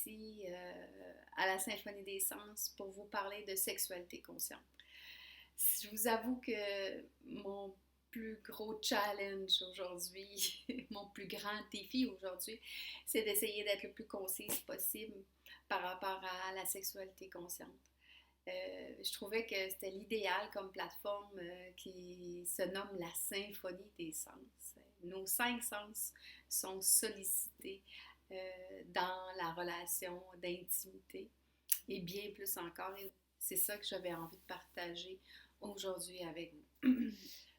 ici à la Symphonie des Sens pour vous parler de sexualité consciente. Je vous avoue que mon plus gros challenge aujourd'hui, mon plus grand défi aujourd'hui, c'est d'essayer d'être le plus concise possible par rapport à la sexualité consciente. Je trouvais que c'était l'idéal comme plateforme qui se nomme la Symphonie des Sens. Nos 5 sens sont sollicités dans la relation d'intimité et bien plus encore. C'est ça que j'avais envie de partager aujourd'hui avec vous.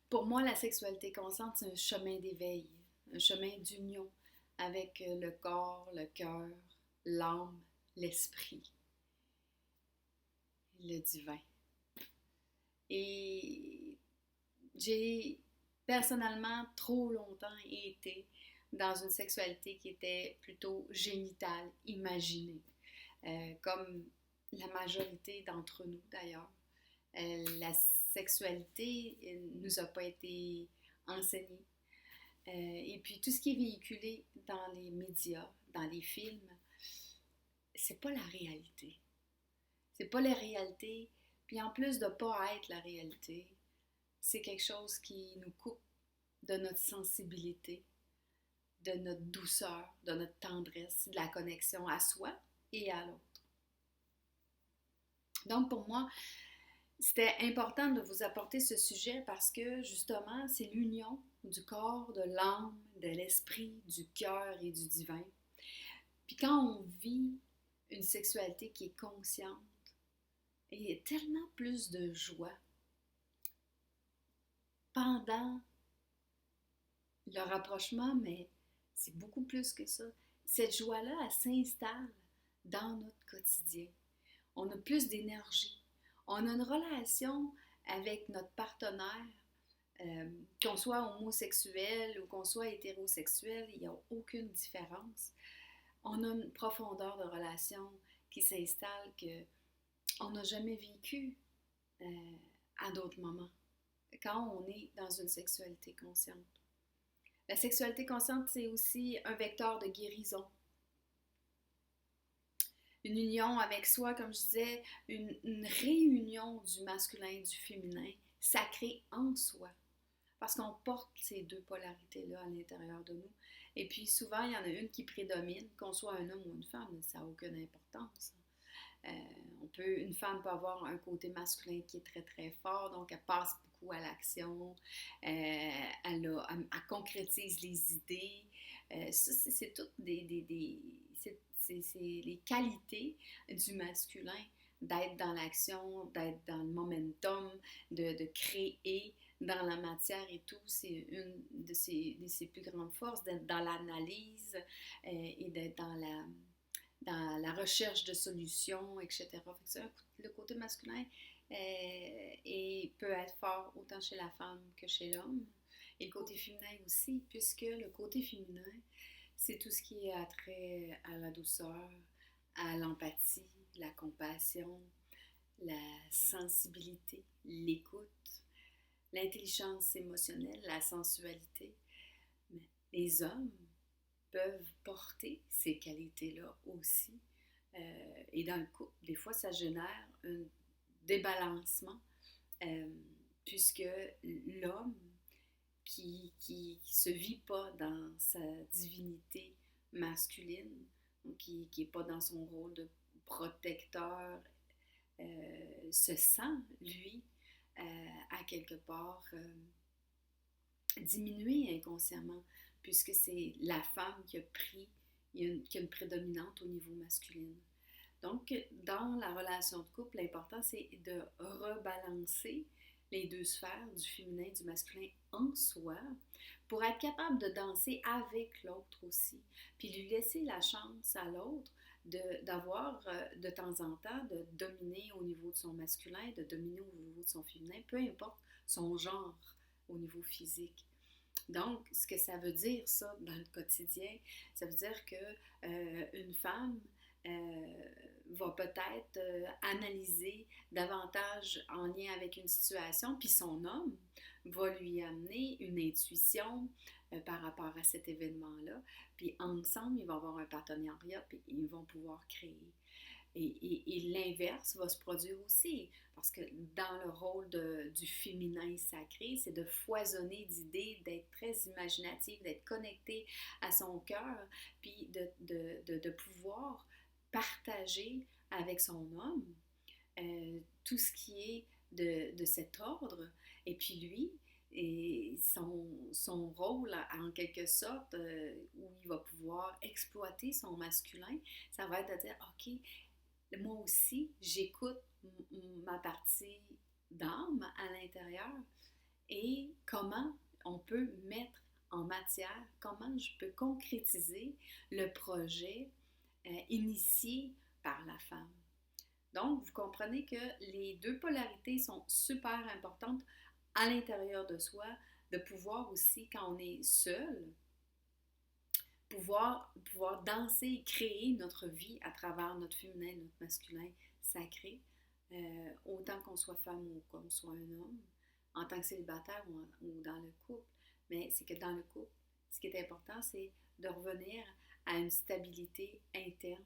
Pour moi, la sexualité consciente, c'est un chemin d'éveil, un chemin d'union avec le corps, le cœur, l'âme, l'esprit, le divin. Et j'ai personnellement trop longtemps été dans une sexualité qui était plutôt génitale, imaginée, comme la majorité d'entre nous d'ailleurs. La sexualité ne nous a pas été enseignée. Et puis tout ce qui est véhiculé dans les médias, dans les films, c'est pas la réalité. C'est pas la réalité. Puis en plus de pas être la réalité, c'est quelque chose qui nous coupe de notre sensibilité, de notre douceur, de notre tendresse, de la connexion à soi et à l'autre. Donc pour moi, c'était important de vous apporter ce sujet parce que justement, c'est l'union du corps, de l'âme, de l'esprit, du cœur et du divin. Puis quand on vit une sexualité qui est consciente, il y a tellement plus de joie pendant le rapprochement, mais c'est beaucoup plus que ça. Cette joie-là, elle s'installe dans notre quotidien. On a plus d'énergie. On a une relation avec notre partenaire, qu'on soit homosexuel ou qu'on soit hétérosexuel, il n'y a aucune différence. On a une profondeur de relation qui s'installe qu'on n'a jamais vécu à d'autres moments, quand on est dans une sexualité consciente. La sexualité consciente, c'est aussi un vecteur de guérison. Une union avec soi, comme je disais, une réunion du masculin et du féminin sacré en soi. Parce qu'on porte ces deux polarités-là à l'intérieur de nous. Et puis souvent, il y en a une qui prédomine, qu'on soit un homme ou une femme, ça n'a aucune importance. Une femme peut avoir un côté masculin qui est très très fort, donc elle passe beaucoup à l'action, elle concrétise les idées. Ça, c'est toutes c'est les qualités du masculin, d'être dans l'action, d'être dans le momentum, de créer dans la matière et tout. C'est une de ses plus grandes forces, d'être dans l'analyse et d'être dans la recherche de solutions, etc. Le côté masculin peut être fort autant chez la femme que chez l'homme. Et le côté féminin aussi, puisque le côté féminin, c'est tout ce qui est attrait à la douceur, à l'empathie, la compassion, la sensibilité, l'écoute, l'intelligence émotionnelle, la sensualité. Mais les hommes peuvent porter ces qualités-là aussi. Et dans le couple, des fois, ça génère un débalancement, puisque l'homme qui se vit pas dans sa divinité masculine, qui n'est pas dans son rôle de protecteur, se sent, lui, à quelque part diminué inconsciemment, puisque c'est la femme qui a une prédominante au niveau masculin. Donc, dans la relation de couple, l'important, c'est de rebalancer les deux sphères du féminin et du masculin en soi pour être capable de danser avec l'autre aussi, puis lui laisser la chance à l'autre d'avoir de temps en temps de dominer au niveau de son masculin, de dominer au niveau de son féminin, peu importe son genre au niveau physique. Donc, ce que ça veut dire, ça, dans le quotidien, ça veut dire qu'une femme va peut-être analyser davantage en lien avec une situation, puis son homme va lui amener une intuition, par rapport à cet événement-là. Puis ensemble, ils vont avoir un partenariat, puis ils vont pouvoir créer. Et l'inverse va se produire aussi, parce que dans le rôle du féminin sacré, c'est de foisonner d'idées, d'être très imaginative, d'être connecté à son cœur, puis de pouvoir partager avec son homme tout ce qui est de cet ordre. Et puis lui, et son rôle, en quelque sorte, où il va pouvoir exploiter son masculin, ça va être de dire, OK, moi aussi, j'écoute ma partie d'âme à l'intérieur et comment on peut mettre en matière, comment je peux concrétiser le projet initié par la femme. Donc, vous comprenez que les deux polarités sont super importantes à l'intérieur de soi, de pouvoir aussi, quand on est seul, pouvoir danser et créer notre vie à travers notre féminin, notre masculin sacré, autant qu'on soit femme ou qu'on soit un homme, en tant que célibataire ou dans le couple. Mais c'est que dans le couple, ce qui est important, c'est de revenir à une stabilité interne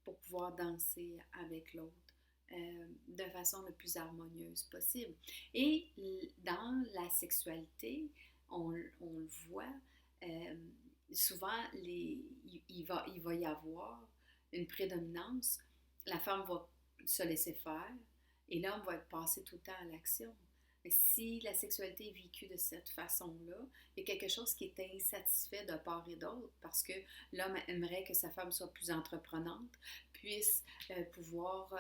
pour pouvoir danser avec l'autre de façon le plus harmonieuse possible. Et dans la sexualité, on le voit, souvent, il va y avoir une prédominance. La femme va se laisser faire et l'homme va être passé tout le temps à l'action. Mais si la sexualité est vécue de cette façon-là, il y a quelque chose qui est insatisfait de part et d'autre parce que l'homme aimerait que sa femme soit plus entreprenante, puisse pouvoir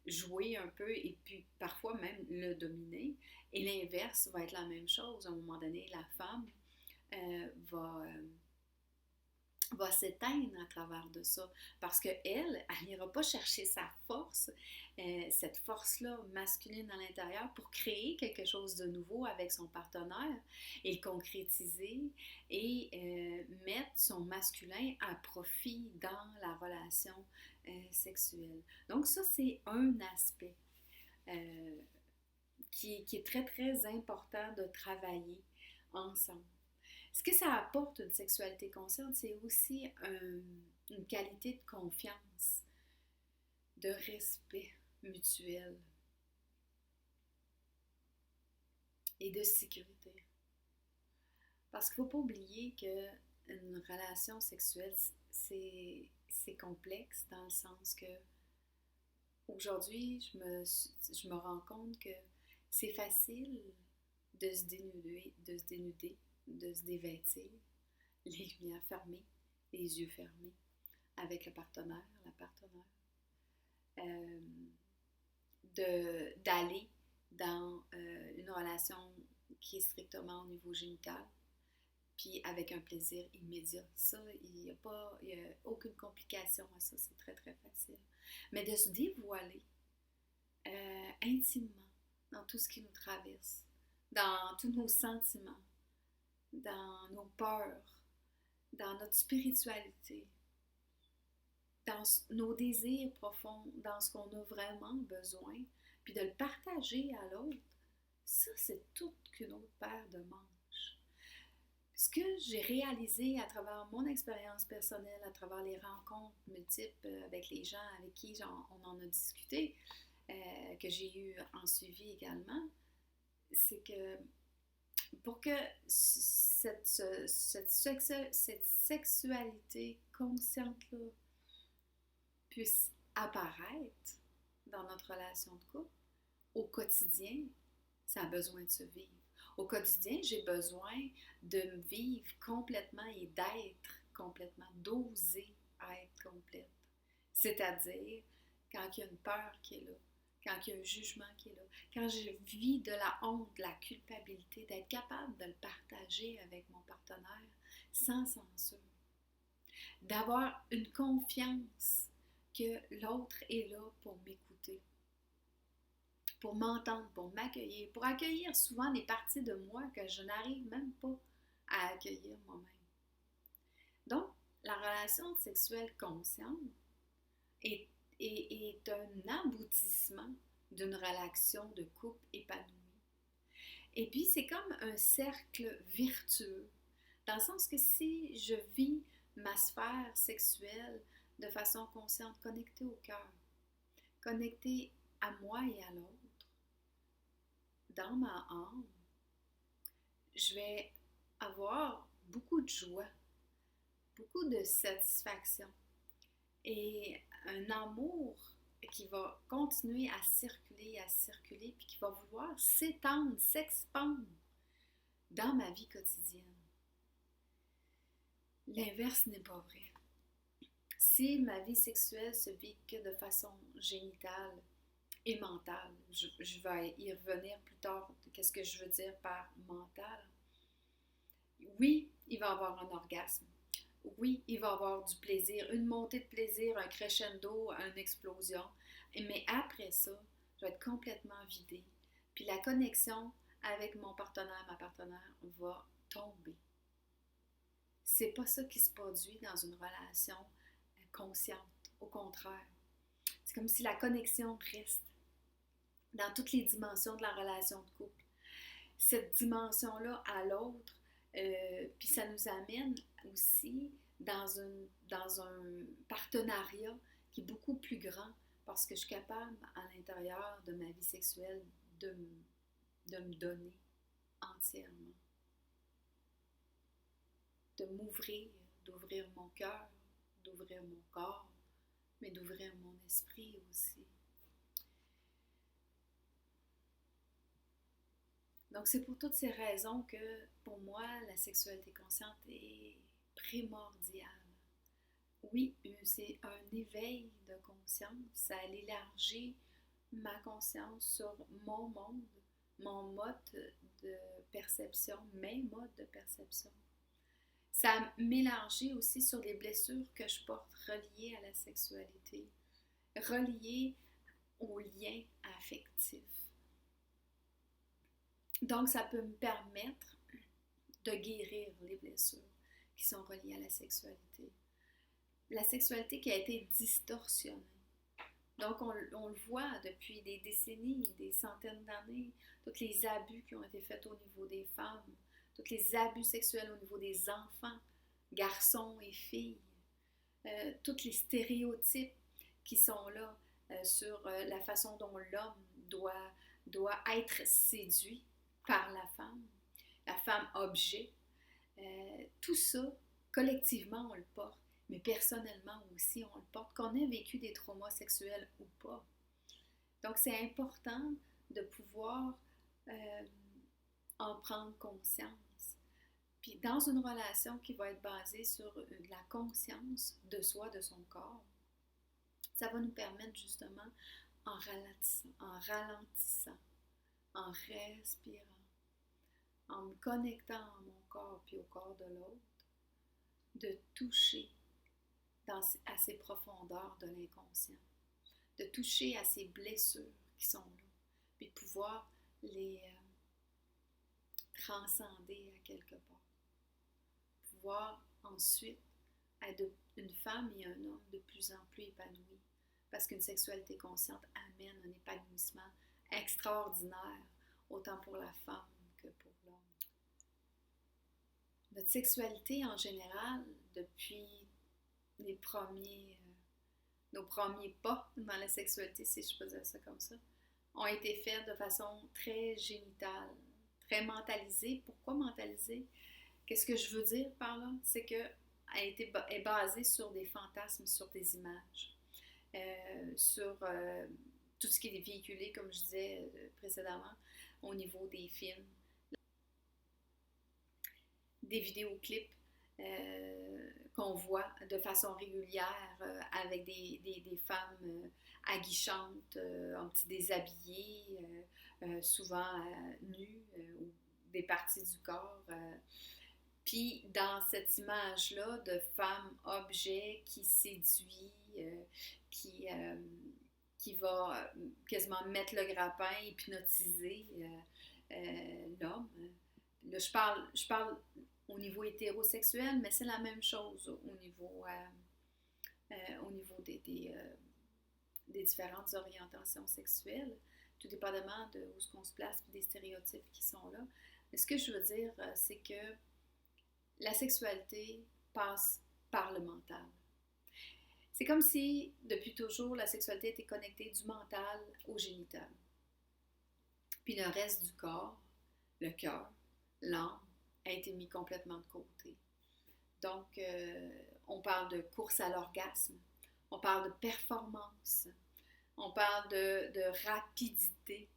jouer un peu et puis parfois même le dominer. Et l'inverse va être la même chose. À un moment donné, la femme va s'éteindre à travers de ça parce qu'elle n'ira pas chercher sa force, cette force-là masculine à l'intérieur pour créer quelque chose de nouveau avec son partenaire et le concrétiser et mettre son masculin à profit dans la relation sexuelle. Donc ça, c'est un aspect qui est très, très important de travailler ensemble. Ce que ça apporte une sexualité consciente, c'est aussi une qualité de confiance, de respect mutuel et de sécurité. Parce qu'il ne faut pas oublier qu'une relation sexuelle, c'est complexe dans le sens que aujourd'hui, je me rends compte que c'est facile de se dénuder, de se dévêtir, les lumières fermées, les yeux fermés, avec le partenaire, la partenaire, d'aller dans une relation qui est strictement au niveau génital, puis avec un plaisir immédiat. Ça, il n'y a aucune complication à ça, c'est très, très facile. Mais de se dévoiler intimement dans tout ce qui nous traverse, dans tous nos sentiments, dans nos peurs, dans notre spiritualité, dans nos désirs profonds, dans ce qu'on a vraiment besoin, puis de le partager à l'autre, ça, c'est toute qu'une autre paire de manches. Ce que j'ai réalisé à travers mon expérience personnelle, à travers les rencontres multiples avec les gens avec qui on en a discuté, que j'ai eu en suivi également, c'est que pour que cette sexualité consciente-là puisse apparaître dans notre relation de couple, au quotidien, ça a besoin de se vivre. Au quotidien, j'ai besoin de me vivre complètement et d'être complètement, d'oser être complète. C'est-à-dire, quand il y a une peur qui est là, quand il y a un jugement qui est là, quand je vis de la honte, de la culpabilité, d'être capable de le partager avec mon partenaire sans censure. D'avoir une confiance que l'autre est là pour m'écouter, pour m'entendre, pour m'accueillir, pour accueillir souvent des parties de moi que je n'arrive même pas à accueillir moi-même. Donc, la relation sexuelle consciente est un aboutissement d'une relation de couple épanouie. Et puis, c'est comme un cercle vertueux Dans le sens que si je vis ma sphère sexuelle de façon consciente, connectée au cœur, connectée à moi et à l'autre, dans ma âme, je vais avoir beaucoup de joie, beaucoup de satisfaction et un amour qui va continuer à circuler, puis qui va vouloir s'étendre, s'expandre dans ma vie quotidienne. L'inverse n'est pas vrai. Si ma vie sexuelle se vit que de façon génitale et mentale, je vais y revenir plus tard, qu'est-ce que je veux dire par mental. Oui, il va y avoir un orgasme. Oui, il va y avoir du plaisir, une montée de plaisir, un crescendo, une explosion. Mais après ça, je vais être complètement vidée. Puis la connexion avec mon partenaire, ma partenaire, va tomber. C'est pas ça qui se produit dans une relation consciente. Au contraire, c'est comme si la connexion reste dans toutes les dimensions de la relation de couple. Cette dimension-là à l'autre, puis ça nous amène aussi dans un partenariat qui est beaucoup plus grand parce que je suis capable, à l'intérieur de ma vie sexuelle, de me donner entièrement. De m'ouvrir, d'ouvrir mon cœur, d'ouvrir mon corps, mais d'ouvrir mon esprit aussi. Donc, c'est pour toutes ces raisons que, pour moi, la sexualité consciente est primordiale. Oui, c'est un éveil de conscience. Ça élargit ma conscience sur mon monde, mon mode de perception, mes modes de perception. Ça m'élargit aussi sur les blessures que je porte reliées à la sexualité, reliées aux liens affectifs. Donc, ça peut me permettre de guérir les blessures qui sont reliées à la sexualité. La sexualité qui a été distorsionnée. Donc, on le voit depuis des décennies, des centaines d'années, tous les abus qui ont été faits au niveau des femmes, tous les abus sexuels au niveau des enfants, garçons et filles, tous les stéréotypes qui sont là sur la façon dont l'homme doit être séduit par la femme objet. Tout ça, collectivement, on le porte, mais personnellement aussi, on le porte, qu'on ait vécu des traumas sexuels ou pas. Donc, c'est important de pouvoir en prendre conscience. Puis, dans une relation qui va être basée sur la conscience de soi, de son corps, ça va nous permettre justement, en ralentissant, en respirant, en me connectant à mon corps puis au corps de l'autre, de toucher à ces profondeurs de l'inconscient, de toucher à ces blessures qui sont là, puis de pouvoir les transcender à quelque part. Pouvoir ensuite être une femme et un homme de plus en plus épanouis, parce qu'une sexualité consciente amène un épanouissement extraordinaire, autant pour la femme que pour l'homme. Notre sexualité en général, depuis nos premiers pas dans la sexualité, si je peux dire ça comme ça, ont été faits de façon très génitale, très mentalisée. Pourquoi mentalisée? Qu'est-ce que je veux dire par là? C'est qu'elle est basée sur des fantasmes, sur des images, sur tout ce qui est véhiculé, comme je disais précédemment, au niveau des films, des vidéoclips qu'on voit de façon régulière avec des femmes aguichantes, un petit déshabillées, souvent nues, ou des parties du corps. Puis dans cette image-là de femme objet qui séduit, qui va quasiment mettre le grappin, hypnotiser l'homme. Là, je parle au niveau hétérosexuel, mais c'est la même chose au niveau des différentes orientations sexuelles, tout dépendamment de où on se place, puis des stéréotypes qui sont là. Mais ce que je veux dire, c'est que la sexualité passe par le mental. C'est comme si, depuis toujours, la sexualité était connectée du mental au génital. Puis le reste du corps, le cœur, l'âme, a été mis complètement de côté. Donc, on parle de course à l'orgasme, on parle de performance, on parle de rapidité,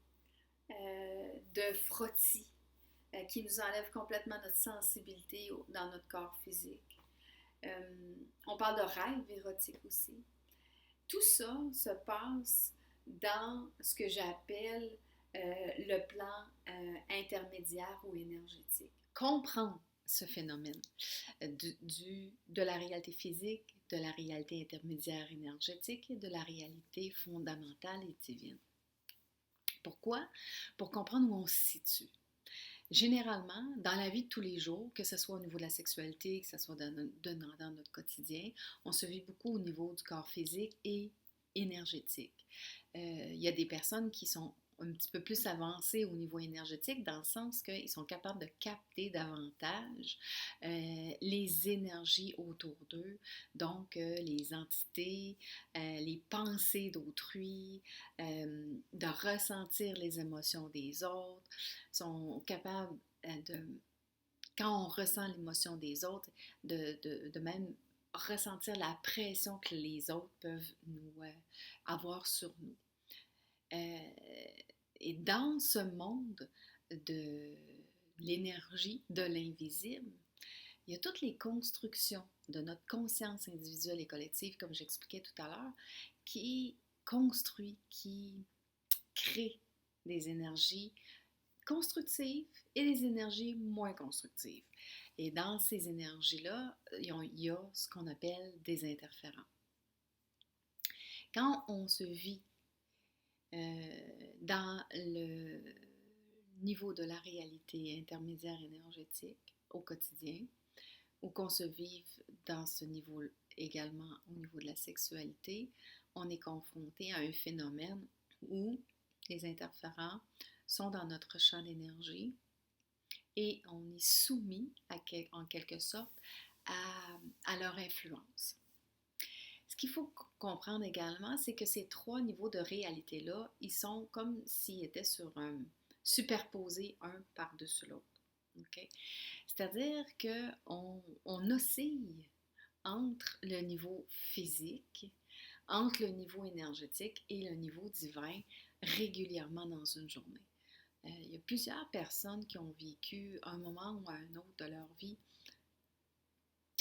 de frottis, qui nous enlève complètement notre sensibilité dans notre corps physique. On parle de rêve érotique aussi. Tout ça se passe dans ce que j'appelle le plan intermédiaire ou énergétique. Comprendre ce phénomène de la réalité physique, de la réalité intermédiaire énergétique et de la réalité fondamentale et divine. Pourquoi? Pour comprendre où on se situe. Généralement, dans la vie de tous les jours, que ce soit au niveau de la sexualité, que ce soit dans notre quotidien, on se vit beaucoup au niveau du corps physique et énergétique. Il y a des personnes qui sont un petit peu plus avancées au niveau énergétique dans le sens qu'ils sont capables de capter davantage les énergies autour d'eux, donc les entités, les pensées d'autrui, de ressentir les émotions des autres, sont capables quand on ressent l'émotion des autres, de même ressentir la pression que les autres peuvent nous avoir sur nous. Et dans ce monde de l'énergie, de l'invisible, il y a toutes les constructions de notre conscience individuelle et collective, comme j'expliquais tout à l'heure, qui construit, qui crée des énergies constructives et des énergies moins constructives. Et dans ces énergies-là, il y a ce qu'on appelle des interférents. Quand on se vit dans le niveau de la réalité intermédiaire énergétique au quotidien, ou qu'on se vive dans ce niveau également au niveau de la sexualité, on est confronté à un phénomène où les interférents sont dans notre champ d'énergie et on est soumis en quelque sorte à leur influence. Ce qu'il faut comprendre également, c'est que ces trois niveaux de réalité-là, ils sont comme s'ils étaient superposés un par-dessus l'autre. Okay? C'est-à-dire qu'on oscille entre le niveau physique, entre le niveau énergétique et le niveau divin régulièrement dans une journée. Il y a plusieurs personnes qui ont vécu un moment ou un autre de leur vie,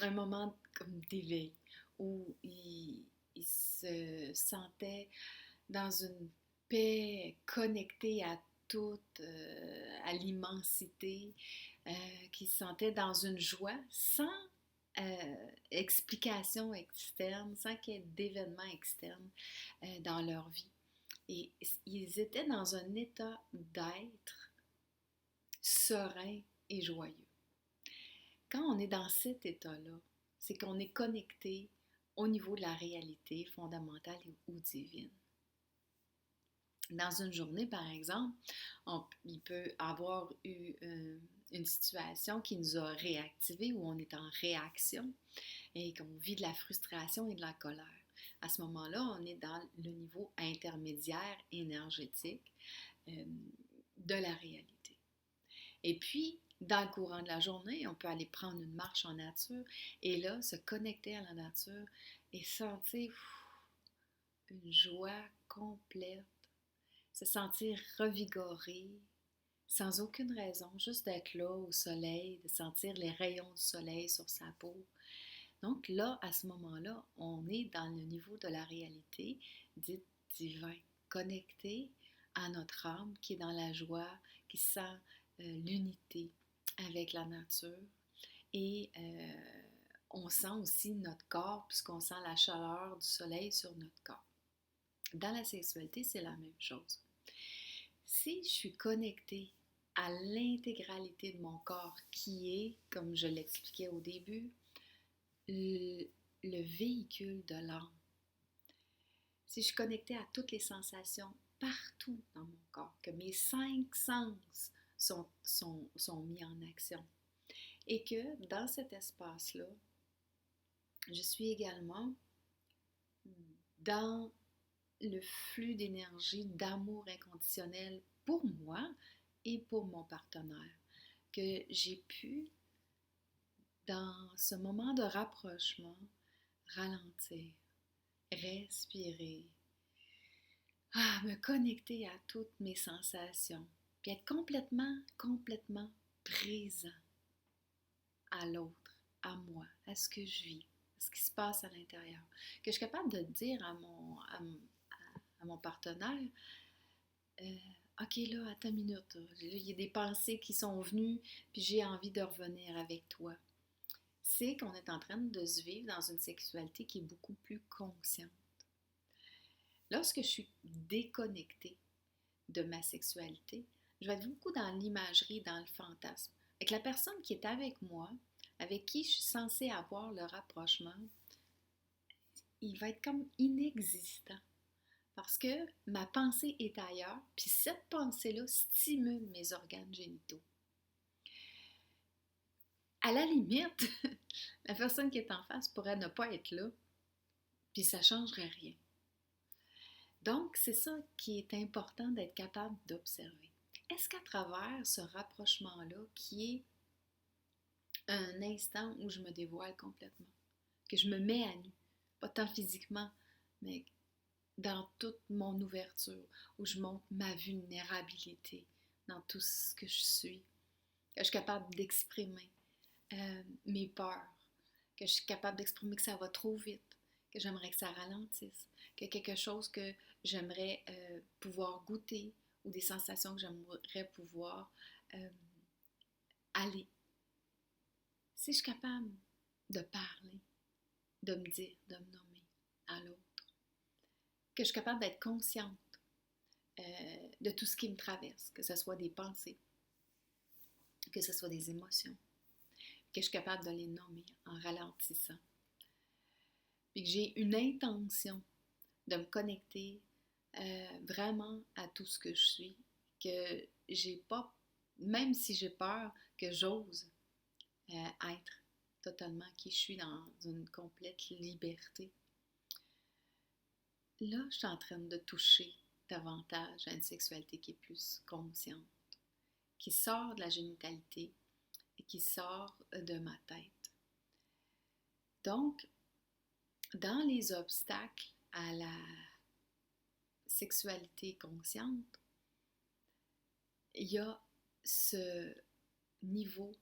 un moment comme d'éveil, où ils se sentaient dans une paix, connectés à tout, à l'immensité, qui se sentaient dans une joie sans explication externe, sans qu'il y ait d'événements externes dans leur vie. Et ils étaient dans un état d'être serein et joyeux. Quand on est dans cet état-là, c'est qu'on est connecté au niveau de la réalité fondamentale ou divine. Dans une journée, par exemple, il peut avoir eu une situation qui nous a réactivés, où on est en réaction et qu'on vit de la frustration et de la colère. À ce moment-là, on est dans le niveau intermédiaire énergétique de la réalité. Et puis, dans le courant de la journée, on peut aller prendre une marche en nature et là, se connecter à la nature et sentir une joie complète, se sentir revigoré, sans aucune raison, juste d'être là au soleil, de sentir les rayons du soleil sur sa peau. Donc là, à ce moment-là, on est dans le niveau de la réalité dite divin, connecté à notre âme qui est dans la joie, qui sent l'unité avec la nature et on sent aussi notre corps puisqu'on sent la chaleur du soleil sur notre corps. Dans la sexualité, c'est la même chose. Si je suis connectée à l'intégralité de mon corps qui est, comme je l'expliquais au début, le véhicule de l'âme, si je suis connectée à toutes les sensations partout dans mon corps, que mes 5 sens sont mis en action, Et que dans cet espace-là, je suis également dans le flux d'énergie, d'amour inconditionnel pour moi et pour mon partenaire. Que j'ai pu, dans ce moment de rapprochement, ralentir, respirer, me connecter à toutes mes sensations, puis être complètement présent à l'autre, à moi, à ce que je vis, à ce qui se passe à l'intérieur. Que je suis capable de dire à mon partenaire, OK, là, attends une minute, là. Il y a des pensées qui sont venues, puis j'ai envie de revenir avec toi. C'est qu'on est en train de se vivre dans une sexualité qui est beaucoup plus consciente. Lorsque je suis déconnectée de ma sexualité, je vais être beaucoup dans l'imagerie, dans le fantasme. Avec la personne qui est avec moi, avec qui je suis censée avoir le rapprochement, il va être comme inexistant. Parce que ma pensée est ailleurs, puis cette pensée-là stimule mes organes génitaux. À la limite, la personne qui est en face pourrait ne pas être là, puis ça ne changerait rien. Donc, c'est ça qui est important d'être capable d'observer. Est-ce qu'à travers ce rapprochement-là, qui est un instant où je me dévoile complètement, que je me mets à nu, pas tant physiquement, mais dans toute mon ouverture, où je montre ma vulnérabilité dans tout ce que je suis, que je suis capable d'exprimer mes peurs, que je suis capable d'exprimer que ça va trop vite, que j'aimerais que ça ralentisse, que quelque chose que j'aimerais pouvoir goûter ou des sensations que j'aimerais pouvoir aller. Si je suis capable de parler, de me dire, de me nommer à l'autre, que je suis capable d'être consciente de tout ce qui me traverse, que ce soit des pensées, que ce soit des émotions, que je suis capable de les nommer en ralentissant. Puis que j'ai une intention de me connecter vraiment à tout ce que je suis, que j'ai pas, même si j'ai peur, que j'ose être totalement qui je suis dans une complète liberté. Là, je suis en train de toucher davantage à une sexualité qui est plus consciente, qui sort de la génitalité et qui sort de ma tête. Donc, dans les obstacles à la sexualité consciente, il y a ce niveau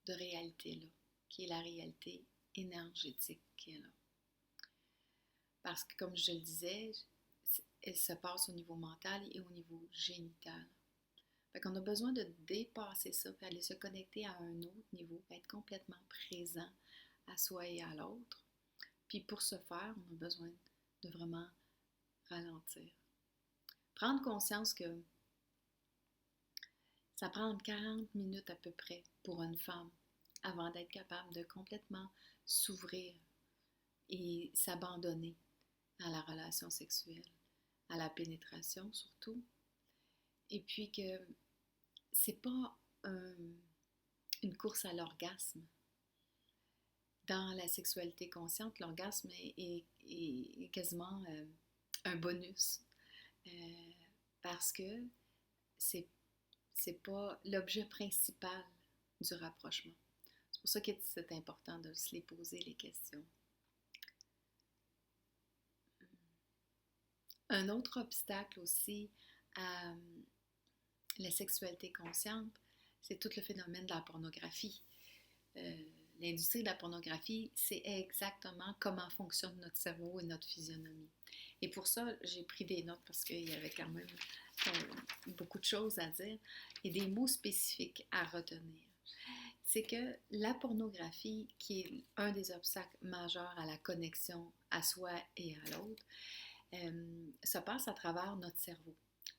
de réalité-là, qui est la réalité énergétique qui est là. Parce que, comme je le disais, elle se passe au niveau mental et au niveau génital. Fait qu'on a besoin de dépasser ça, puis aller se connecter à un autre niveau, être complètement présent à soi et à l'autre. Puis pour ce faire, on a besoin de vraiment ralentir. Prendre conscience que ça prend 40 minutes à peu près pour une femme avant d'être capable de complètement s'ouvrir et s'abandonner à la relation sexuelle, à la pénétration surtout. Et puis que c'est pas une course à l'orgasme. Dans la sexualité consciente, l'orgasme est quasiment un bonus parce que c'est pas l'objet principal du rapprochement. C'est pour ça que c'est important de se les poser les questions. Un autre obstacle aussi à la sexualité consciente, c'est tout le phénomène de la pornographie. L'industrie de la pornographie, c'est exactement comment fonctionne notre cerveau et notre physionomie. Et pour ça, j'ai pris des notes parce qu'il y avait quand même beaucoup de choses à dire et des mots spécifiques à retenir. C'est que la pornographie, qui est un des obstacles majeurs à la connexion à soi et à l'autre, se passe à travers notre cerveau.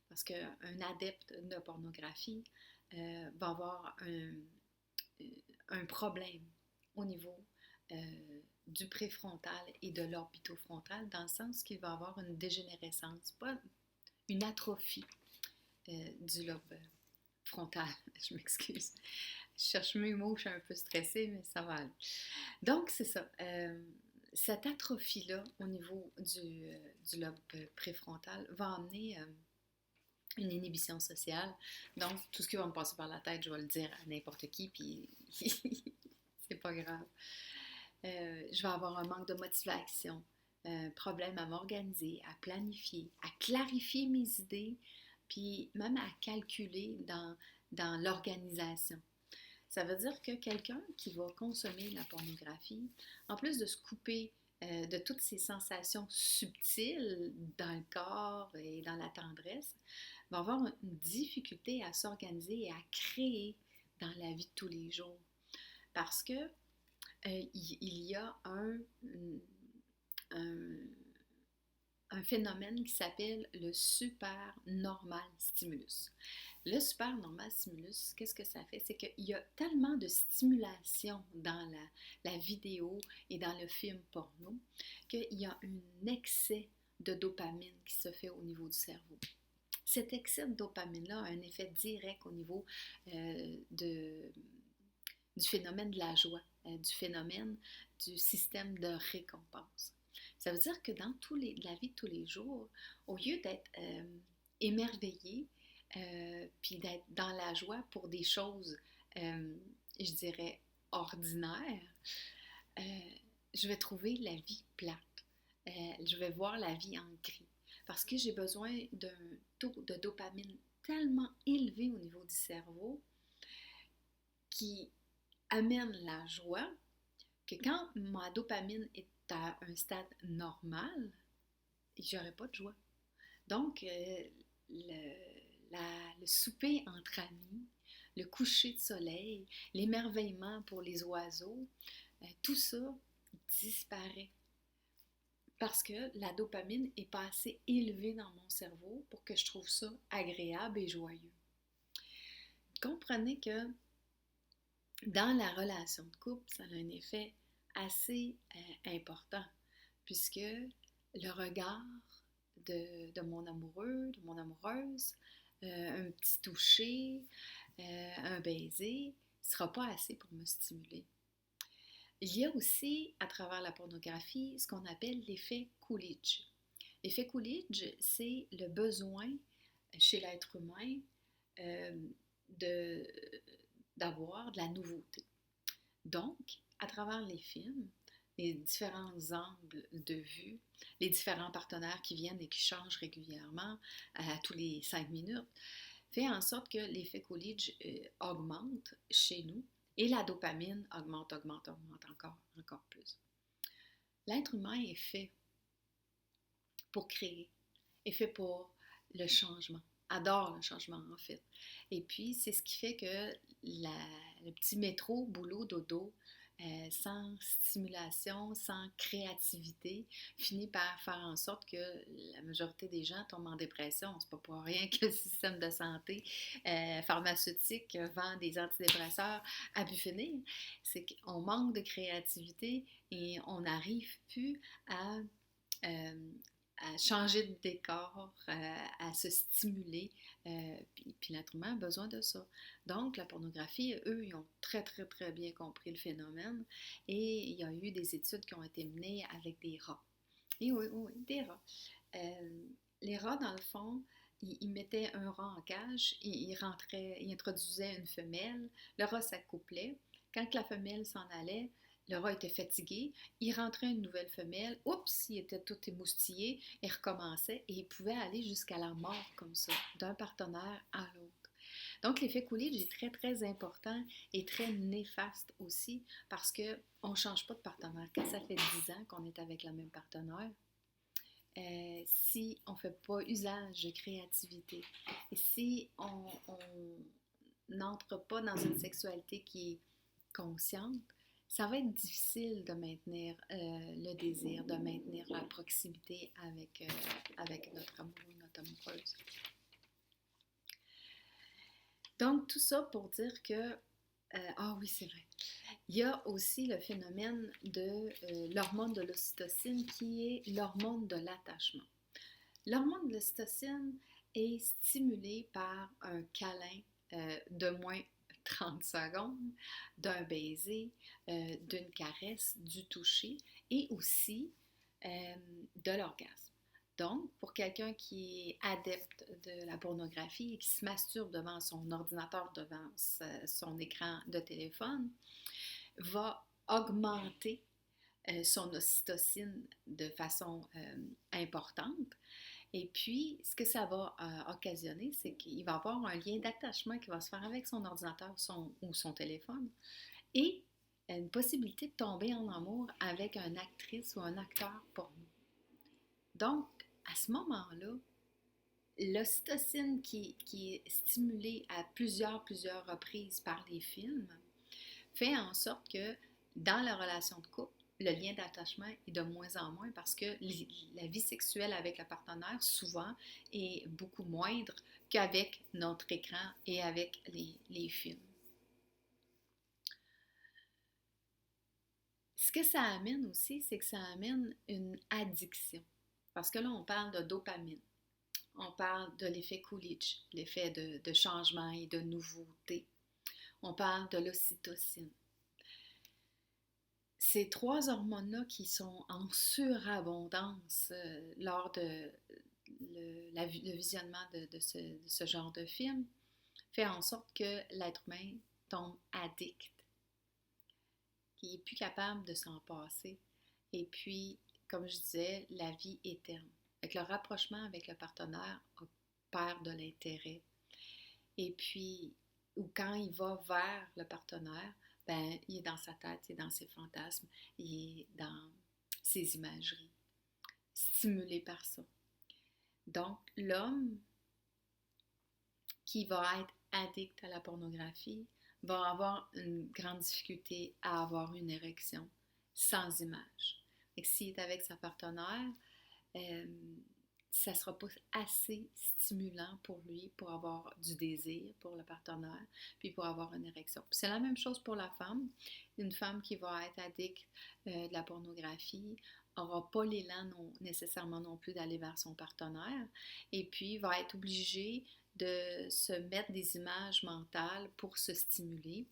Parce qu'un adepte de pornographie va avoir un problème au niveau du préfrontal et de l'orbitofrontal, dans le sens qu'il va avoir une dégénérescence, pas une atrophie du lobe frontal, je m'excuse. Je cherche mes mots, je suis un peu stressée, mais ça va aller. Donc, c'est ça. Cette atrophie-là au niveau du lobe préfrontal va amener une inhibition sociale. Donc, tout ce qui va me passer par la tête, je vais le dire à n'importe qui, puis c'est pas grave. Je vais avoir un manque de motivation, un problème à m'organiser, à planifier, à clarifier mes idées, puis même à calculer dans l'organisation. Ça veut dire que quelqu'un qui va consommer la pornographie, en plus de se couper de toutes ces sensations subtiles dans le corps et dans la tendresse, va avoir une difficulté à s'organiser et à créer dans la vie de tous les jours. Parce que il y a un, un phénomène qui s'appelle le supernormal stimulus. Le supernormal stimulus, qu'est-ce que ça fait? C'est qu'il y a tellement de stimulation dans la vidéo et dans le film porno qu'il y a un excès de dopamine qui se fait au niveau du cerveau. Cet excès de dopamine-là a un effet direct au niveau du phénomène de la joie, du phénomène du système de récompense. Ça veut dire que dans la vie de tous les jours, au lieu d'être émerveillé, puis d'être dans la joie pour des choses, je dirais, ordinaires, je vais trouver la vie plate. Je vais voir la vie en gris. Parce que j'ai besoin d'un taux de dopamine tellement élevé au niveau du cerveau qui amène la joie que quand ma dopamine est à un stade normal, j'aurai pas de joie. Donc, le souper entre amis, le coucher de soleil, l'émerveillement pour les oiseaux, tout ça disparaît. Parce que la dopamine n'est pas assez élevée dans mon cerveau pour que je trouve ça agréable et joyeux. Comprenez que dans la relation de couple, ça a un effet assez important, puisque le regard de mon amoureux, de mon amoureuse, un petit toucher, un baiser, ne sera pas assez pour me stimuler. Il y a aussi, à travers la pornographie, ce qu'on appelle l'effet Coolidge. L'effet Coolidge, c'est le besoin chez l'être humain d'avoir de la nouveauté. Donc, à travers les films, les différents angles de vue, les différents partenaires qui viennent et qui changent régulièrement à tous les 5 minutes, fait en sorte que l'effet Coolidge augmente chez nous et la dopamine augmente encore plus. L'être humain est fait pour créer, est fait pour le changement, adore le changement en fait. Et puis, c'est ce qui fait que le petit métro, boulot, dodo, sans stimulation, sans créativité, finit par faire en sorte que la majorité des gens tombent en dépression. C'est pas pour rien que le système de santé pharmaceutique vend des antidépresseurs à pu finir. C'est qu'on manque de créativité et on n'arrive plus à changer de décor, à se stimuler. Puis l'être humain a besoin de ça. Donc, la pornographie, eux, ils ont très, très, très bien compris le phénomène et il y a eu des études qui ont été menées avec des rats. Et oui, des rats. Les rats, dans le fond, ils mettaient un rat en cage, ils introduisaient une femelle, le rat s'accouplait. Quand la femelle s'en allait, le rat était fatigué, il rentrait une nouvelle femelle, oups, il était tout émoustillé, il recommençait et il pouvait aller jusqu'à la mort comme ça, d'un partenaire à l'autre. Donc l'effet Coolidge est très très important et très néfaste aussi parce qu'on ne change pas de partenaire. Quand ça fait 10 ans qu'on est avec le même partenaire, si on ne fait pas usage de créativité et si on n'entre pas dans une sexualité qui est consciente, ça va être difficile de maintenir le désir, de maintenir la proximité avec notre amoureux, notre amoureuse. Donc, tout ça pour dire que, ah oui, c'est vrai, il y a aussi le phénomène de l'hormone de l'ocytocine qui est l'hormone de l'attachement. L'hormone de l'ocytocine est stimulée par un câlin de moins 30 secondes, d'un baiser, d'une caresse, du toucher et aussi de l'orgasme. Donc, pour quelqu'un qui est adepte de la pornographie et qui se masturbe devant son ordinateur, devant son écran de téléphone, va augmenter son ocytocine de façon importante. Et puis, ce que ça va occasionner, c'est qu'il va avoir un lien d'attachement qui va se faire avec son ordinateur ou son téléphone et une possibilité de tomber en amour avec une actrice ou un acteur porno. Donc, à ce moment-là, l'ocytocine qui est stimulée à plusieurs reprises par les films fait en sorte que dans la relation de couple, le lien d'attachement est de moins en moins parce que la vie sexuelle avec le partenaire, souvent, est beaucoup moindre qu'avec notre écran et avec les films. Ce que ça amène aussi, c'est que ça amène une addiction. Parce que là, on parle de dopamine. On parle de l'effet Coolidge, l'effet de changement et de nouveauté. On parle de l'ocytocine. Ces trois hormones-là qui sont en surabondance lors de le visionnement de ce genre de film fait en sorte que l'être humain tombe addict, qui n'est plus capable de s'en passer. Et puis, comme je disais, la vie éterne. Avec le rapprochement avec le partenaire, on perd de l'intérêt. Et puis, ou quand il va vers le partenaire, ben, il est dans sa tête, il est dans ses fantasmes, il est dans ses imageries, stimulé par ça. Donc, l'homme qui va être addict à la pornographie va avoir une grande difficulté à avoir une érection sans image. Et s'il est avec sa partenaire, ça ne sera pas assez stimulant pour lui pour avoir du désir pour le partenaire, puis pour avoir une érection. Puis c'est la même chose pour la femme. Une femme qui va être addict de la pornographie n'aura pas l'élan nécessairement non plus d'aller vers son partenaire et puis va être obligée de se mettre des images mentales pour se stimuler.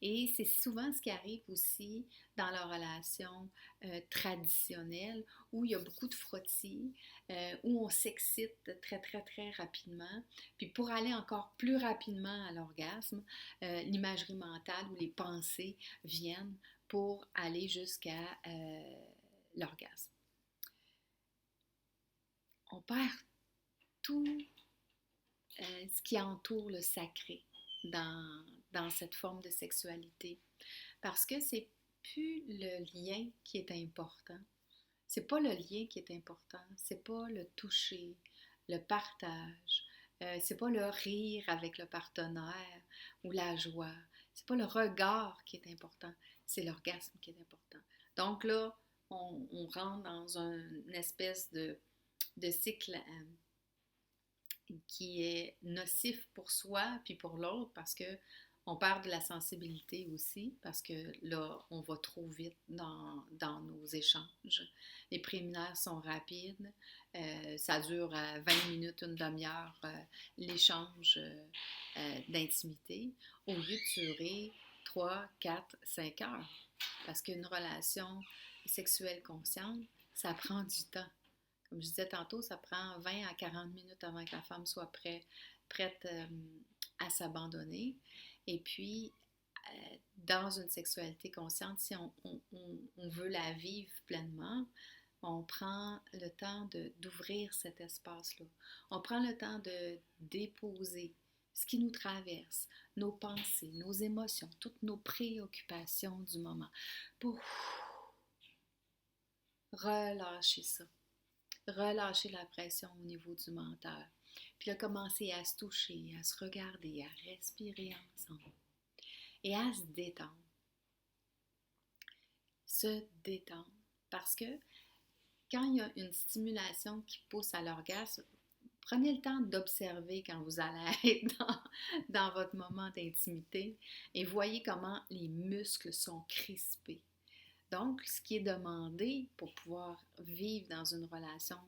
Et c'est souvent ce qui arrive aussi dans la relation traditionnelle où il y a beaucoup de frottis, où on s'excite très, très, très rapidement. Puis pour aller encore plus rapidement à l'orgasme, l'imagerie mentale ou les pensées viennent pour aller jusqu'à l'orgasme. On perd tout ce qui entoure le sacré dans cette forme de sexualité. Parce que c'est plus le lien qui est important. C'est pas le lien qui est important. C'est pas le toucher, le partage. C'est pas le rire avec le partenaire ou la joie. C'est pas le regard qui est important. C'est l'orgasme qui est important. Donc là, on rentre dans une espèce de cycle qui est nocif pour soi puis pour l'autre parce que on perd de la sensibilité aussi parce que là, on va trop vite dans nos échanges. Les préliminaires sont rapides. Ça dure 20 minutes, une demi-heure, l'échange d'intimité, au lieu de durer 3, 4, 5 heures. Parce qu'une relation sexuelle consciente, ça prend du temps. Comme je disais tantôt, ça prend 20 à 40 minutes avant que la femme soit prête à s'abandonner. Et puis, dans une sexualité consciente, si on veut la vivre pleinement, on prend le temps d'ouvrir cet espace-là. On prend le temps de déposer ce qui nous traverse, nos pensées, nos émotions, toutes nos préoccupations du moment, pour relâcher ça. Relâcher la pression au niveau du mental. Puis là, commencer à se toucher, à se regarder, à respirer ensemble et à se détendre. Se détendre. Parce que quand il y a une stimulation qui pousse à l'orgasme, prenez le temps d'observer quand vous allez être dans votre moment d'intimité et voyez comment les muscles sont crispés. Donc, ce qui est demandé pour pouvoir vivre dans une relation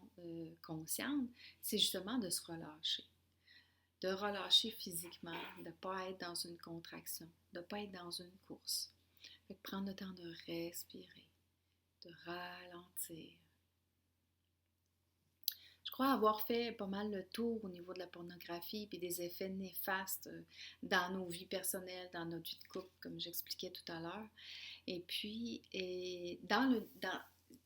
consciente, c'est justement de se relâcher. de relâcher physiquement, de ne pas être dans une contraction, de ne pas être dans une course. Fait que prendre le temps de respirer, de ralentir. Je crois avoir fait pas mal le tour au niveau de la pornographie et des effets néfastes dans nos vies personnelles, dans notre vie de couple, comme j'expliquais tout à l'heure. Et puis,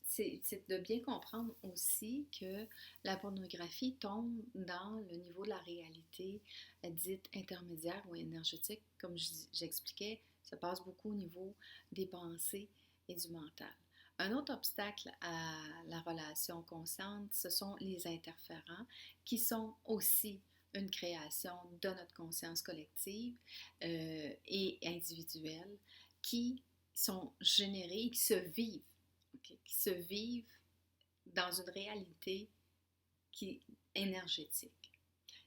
c'est de bien comprendre aussi que la pornographie tombe dans le niveau de la réalité dite intermédiaire ou énergétique. Comme j'expliquais, ça passe beaucoup au niveau des pensées et du mental. Un autre obstacle à la relation consciente, ce sont les interférents qui sont aussi une création de notre conscience collective et individuelle qui sont générés, qui se vivent, okay, qui se vivent dans une réalité qui est énergétique.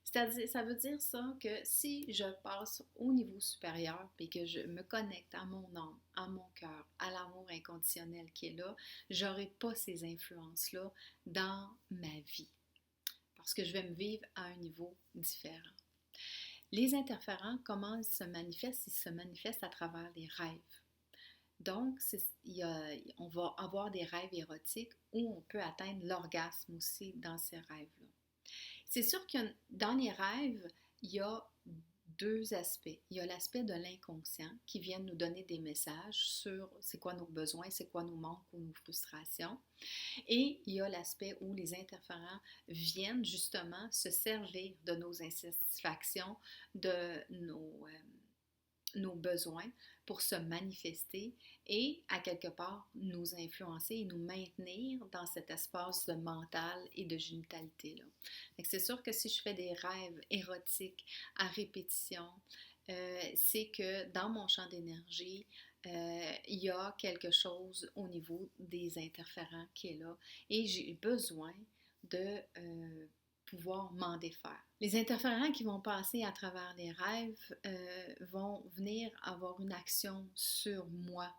C'est-à-dire, ça veut dire ça que si je passe au niveau supérieur et que je me connecte à mon âme, à mon cœur, à l'amour inconditionnel qui est là, j'aurai pas ces influences-là dans ma vie parce que je vais me vivre à un niveau différent. Les interférents, comment ils se manifestent? Ils se manifestent à travers les rêves. Donc, on va avoir des rêves érotiques où on peut atteindre l'orgasme aussi dans ces rêves-là. C'est sûr que dans les rêves, il y a deux aspects. Il y a l'aspect de l'inconscient qui vient nous donner des messages sur c'est quoi nos besoins, c'est quoi nos manques ou nos frustrations. Et il y a l'aspect où les interférents viennent justement se servir de nos insatisfactions, de nos besoins pour se manifester et à quelque part nous influencer et nous maintenir dans cet espace de mental et de génitalité-là. C'est sûr que si je fais des rêves érotiques à répétition, c'est que dans mon champ d'énergie, il y a quelque chose au niveau des interférents qui est là et j'ai besoin de pouvoir m'en défaire. Les interférents qui vont passer à travers les rêves vont venir avoir une action sur moi,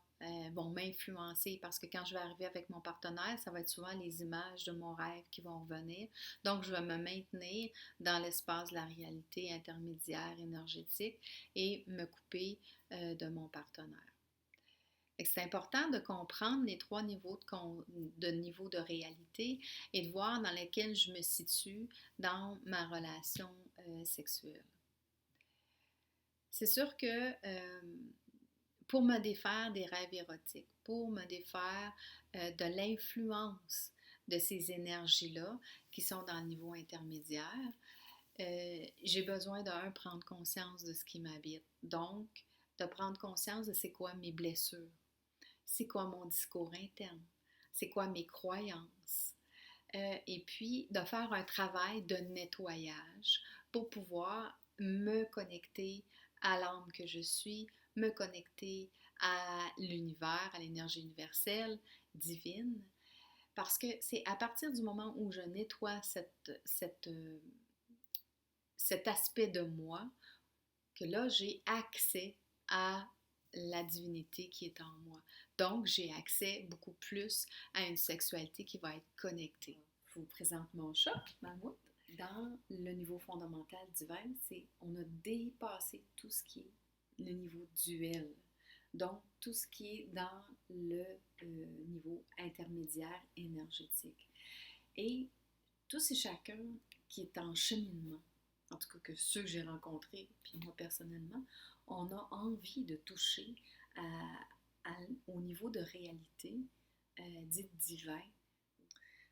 vont m'influencer parce que quand je vais arriver avec mon partenaire, ça va être souvent les images de mon rêve qui vont revenir. Donc, je vais me maintenir dans l'espace de la réalité intermédiaire énergétique et me couper de mon partenaire. C'est important de comprendre les trois niveaux niveau de réalité et de voir dans lesquels je me situe dans ma relation sexuelle. C'est sûr que pour me défaire des rêves érotiques, pour me défaire de l'influence de ces énergies-là qui sont dans le niveau intermédiaire, j'ai besoin prendre conscience de ce qui m'habite. Donc, de prendre conscience de c'est quoi mes blessures. C'est quoi mon discours interne, c'est quoi mes croyances, et puis de faire un travail de nettoyage pour pouvoir me connecter à l'âme que je suis, me connecter à l'univers, à l'énergie universelle, divine, parce que c'est à partir du moment où je nettoie cet aspect de moi que là j'ai accès à la divinité qui est en moi. Donc, j'ai accès beaucoup plus à une sexualité qui va être connectée. Je vous présente mon chat, Mammouth. Dans le niveau fondamental divin, on a dépassé tout ce qui est le niveau duel. Donc, tout ce qui est dans le niveau intermédiaire énergétique. Et tous et chacun qui est en cheminement, en tout cas que ceux que j'ai rencontrés, puis moi personnellement, on a envie de toucher au niveau de réalité dite divin.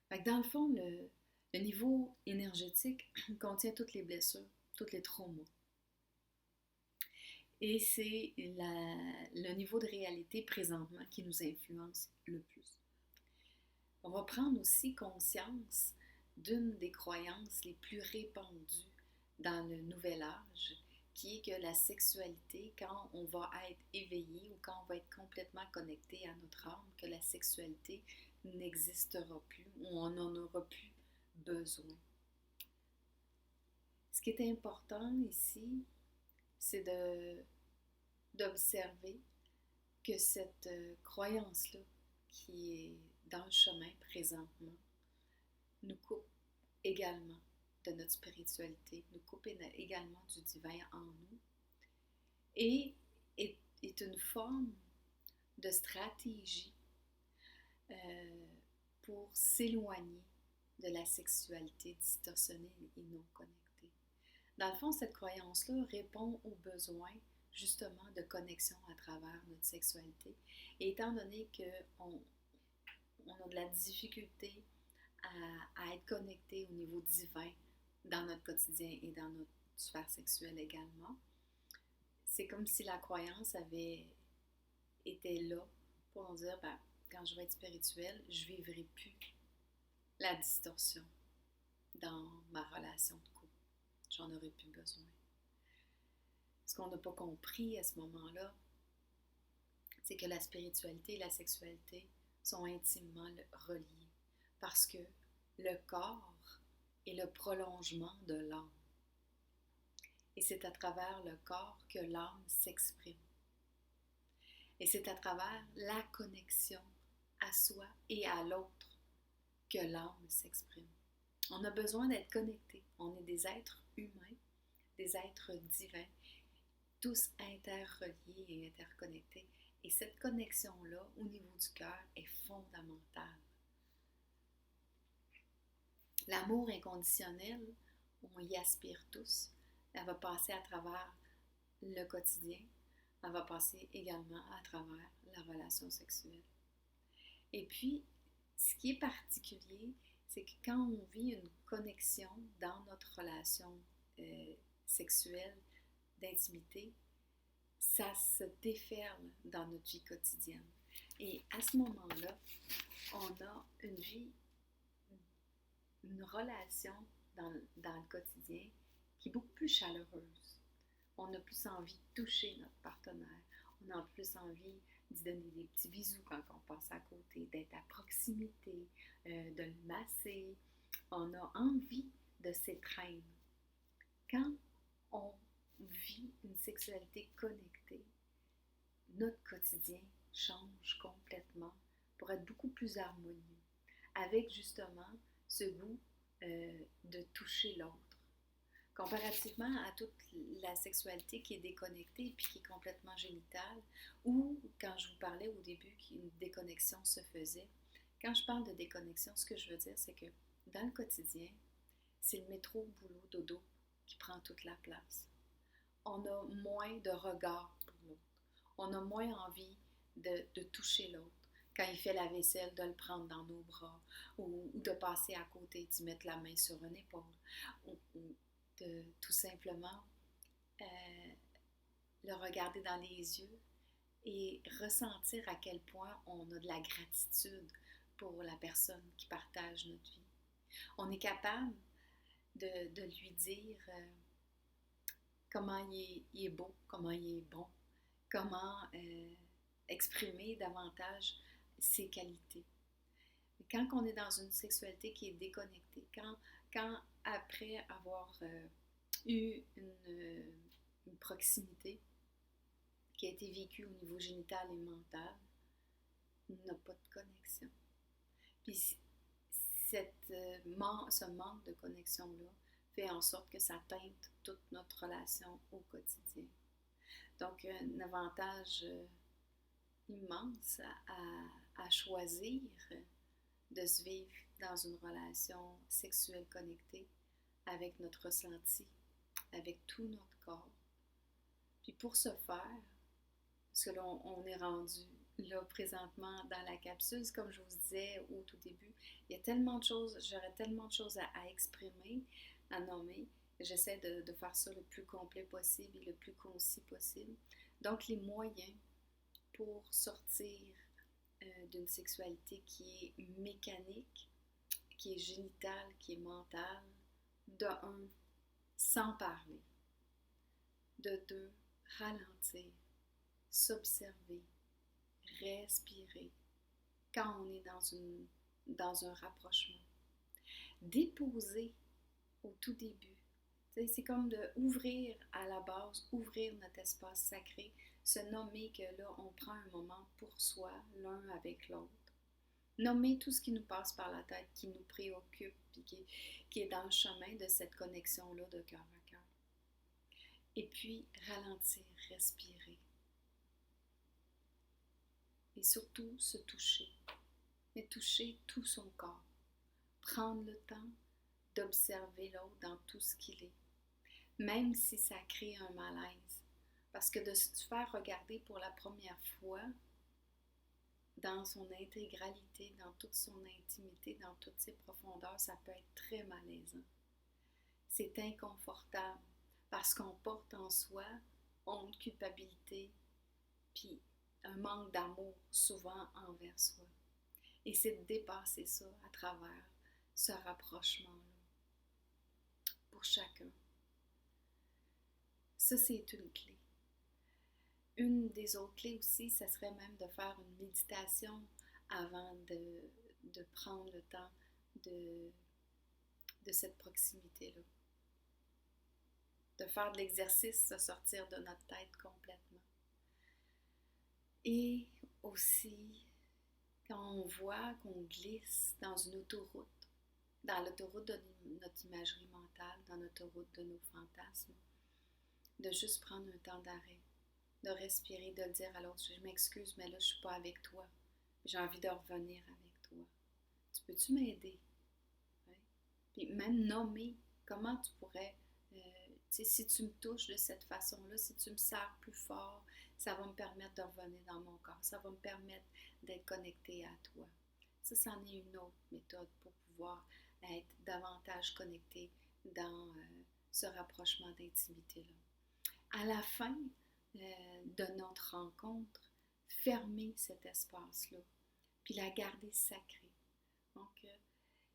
Fait que dans le fond, le niveau énergétique contient toutes les blessures, tous les traumas. Et c'est le niveau de réalité présentement qui nous influence le plus. On va prendre aussi conscience d'une des croyances les plus répandues dans le nouvel âge, qui est que la sexualité, quand on va être éveillé ou quand on va être complètement connecté à notre âme, que la sexualité n'existera plus ou on n'en aura plus besoin. Ce qui est important ici, c'est d'observer que cette croyance-là, qui est dans le chemin présentement, nous coupe également de notre spiritualité, nous coupe également du divin en nous et est une forme de stratégie pour s'éloigner de la sexualité distorsionnée et non connectée. Dans le fond, cette croyance-là répond aux besoins justement de connexion à travers notre sexualité. Et étant donné qu'on a de la difficulté à être connecté au niveau divin dans notre quotidien et dans notre sphère sexuelle également, c'est comme si la croyance avait été là pour nous dire, ben, quand je vais être spirituelle, je ne vivrai plus la distorsion dans ma relation de couple. J'en aurais plus besoin. Ce qu'on n'a pas compris à ce moment-là, c'est que la spiritualité et la sexualité sont intimement reliées parce que le corps est le prolongement de l'âme. Et c'est à travers le corps que l'âme s'exprime. Et c'est à travers la connexion à soi et à l'autre que l'âme s'exprime. On a besoin d'être connectés. On est des êtres humains, des êtres divins, tous interreliés et interconnectés. Et cette connexion-là, au niveau du cœur, est fondamentale. L'amour inconditionnel, on y aspire tous. Elle va passer à travers le quotidien. Elle va passer également à travers la relation sexuelle. Et puis, ce qui est particulier, c'est que quand on vit une connexion dans notre relation sexuelle, d'intimité, ça se déferle dans notre vie quotidienne. Et à ce moment-là, on a une vie, une relation dans le quotidien qui est beaucoup plus chaleureuse. On a plus envie de toucher notre partenaire. On a plus envie d'y donner des petits bisous quand on passe à côté, d'être à proximité, de le masser. On a envie de s'étreindre. Quand on vit une sexualité connectée, notre quotidien change complètement pour être beaucoup plus harmonieux, avec justement ce goût de toucher l'autre. Comparativement à toute la sexualité qui est déconnectée puis qui est complètement génitale, ou quand je vous parlais au début qu'une déconnexion se faisait, quand je parle de déconnexion, ce que je veux dire, c'est que dans le quotidien, c'est le métro, boulot, dodo qui prend toute la place. On a moins de regard pour l'autre. On a moins envie de toucher l'autre. Quand il fait la vaisselle, de le prendre dans nos bras ou de passer à côté, d'y mettre la main sur une épaule ou de tout simplement le regarder dans les yeux et ressentir à quel point on a de la gratitude pour la personne qui partage notre vie. On est capable de lui dire comment il est beau, comment il est bon, comment exprimer davantage ses qualités. Quand on est dans une sexualité qui est déconnectée, quand après avoir eu une proximité qui a été vécue au niveau génital et mental, on n'a pas de connexion. Puis ce manque de connexion-là fait en sorte que ça teinte toute notre relation au quotidien. Donc, un avantage immense à choisir de se vivre dans une relation sexuelle connectée avec notre ressenti, avec tout notre corps. Puis pour ce faire, parce que là, on est rendu là présentement dans la capsule, comme je vous disais au tout début, il y a tellement de choses, j'aurais tellement de choses à exprimer, à nommer. J'essaie de faire ça le plus complet possible et le plus concis possible. Donc, les moyens pour sortir d'une sexualité qui est mécanique, qui est génitale, qui est mentale, de un, sans parler, de deux, ralentir, s'observer, respirer quand on est dans un rapprochement. Déposer au tout début. C'est comme d'ouvrir à la base, ouvrir notre espace sacré, se nommer que là, on prend un moment pour soi, l'un avec l'autre. Nommer tout ce qui nous passe par la tête, qui nous préoccupe, puis qui est dans le chemin de cette connexion-là de cœur à cœur. Et puis, ralentir, respirer. Et surtout, se toucher. Mais toucher tout son corps. Prendre le temps d'observer l'autre dans tout ce qu'il est. Même si ça crée un malaise. Parce que de se faire regarder pour la première fois, dans son intégralité, dans toute son intimité, dans toutes ses profondeurs, ça peut être très malaisant. C'est inconfortable parce qu'on porte en soi honte, culpabilité, puis un manque d'amour souvent envers soi. Et c'est de dépasser ça à travers ce rapprochement-là pour chacun. Ça, c'est une clé. Une des autres clés aussi, ça serait même de faire une méditation avant de prendre le temps de cette proximité-là. De faire de l'exercice, de sortir de notre tête complètement. Et aussi, quand on voit qu'on glisse dans une autoroute, dans l'autoroute de notre imagerie mentale, dans l'autoroute de nos fantasmes, de juste prendre un temps d'arrêt, de respirer, de le dire à l'autre, je m'excuse, mais là, je ne suis pas avec toi. J'ai envie de revenir avec toi. Tu peux-tu m'aider? Ouais. Puis même nommer comment tu pourrais, si tu me touches de cette façon-là, si tu me serres plus fort, ça va me permettre de revenir dans mon corps. Ça va me permettre d'être connecté à toi. Ça, c'en est une autre méthode pour pouvoir être davantage connecté dans ce rapprochement d'intimité-là. À la fin de notre rencontre, fermer cet espace-là, puis la garder sacrée. Donc,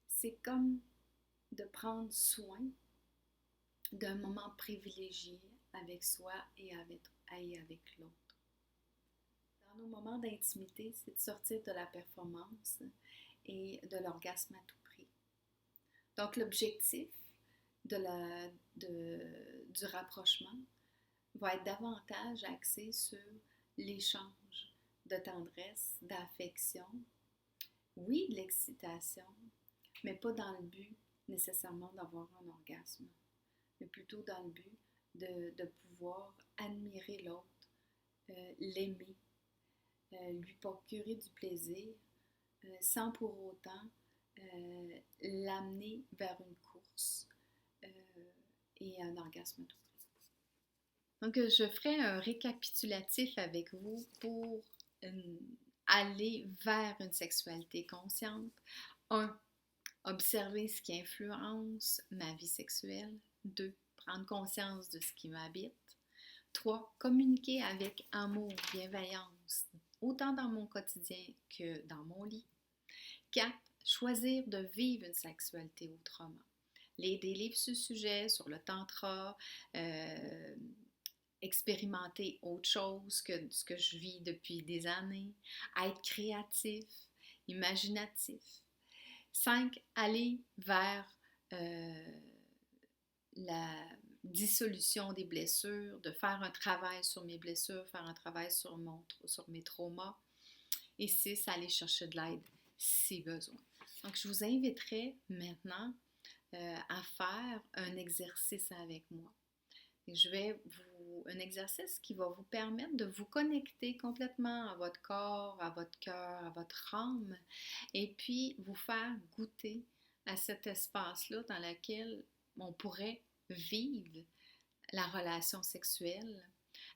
c'est comme de prendre soin d'un moment privilégié avec soi et avec l'autre. Dans nos moments d'intimité, c'est de sortir de la performance et de l'orgasme à tout prix. Donc, l'objectif du rapprochement va être davantage axé sur l'échange de tendresse, d'affection, oui, de l'excitation, mais pas dans le but nécessairement d'avoir un orgasme, mais plutôt dans le but de pouvoir admirer l'autre, l'aimer, lui procurer du plaisir, sans pour autant l'amener vers une course et un orgasme tout prix. Donc, je ferai un récapitulatif avec vous pour aller vers une sexualité consciente. 1. Observer ce qui influence ma vie sexuelle. 2. Prendre conscience de ce qui m'habite. 3. Communiquer avec amour, bienveillance, autant dans mon quotidien que dans mon lit. 4. Choisir de vivre une sexualité autrement. Lire des livres sur le sujet, sur le tantra, expérimenter autre chose que ce que je vis depuis des années, être créatif, imaginatif. 5. Aller vers la dissolution des blessures, de faire un travail sur mes blessures, faire un travail sur mes traumas. Et 6. Aller chercher de l'aide si besoin. Donc, je vous inviterai maintenant à faire un exercice avec moi. Je vais un exercice qui va vous permettre de vous connecter complètement à votre corps, à votre cœur, à votre âme, et puis vous faire goûter à cet espace-là dans lequel on pourrait vivre la relation sexuelle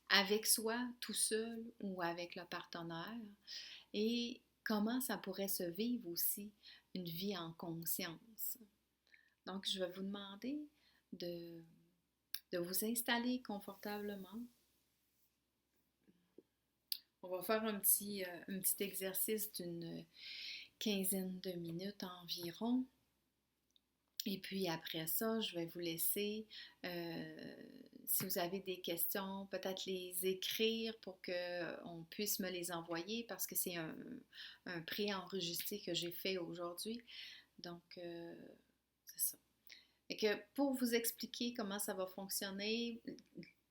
avec soi, tout seul ou avec le partenaire, et comment ça pourrait se vivre aussi une vie en conscience. Donc, je vais vous demander de vous installer confortablement. On va faire un petit exercice d'une quinzaine de minutes environ. Et puis après ça, je vais vous laisser, si vous avez des questions, peut-être les écrire pour qu'on puisse me les envoyer parce que c'est un pré-enregistré que j'ai fait aujourd'hui. Donc, c'est ça. Et que pour vous expliquer comment ça va fonctionner,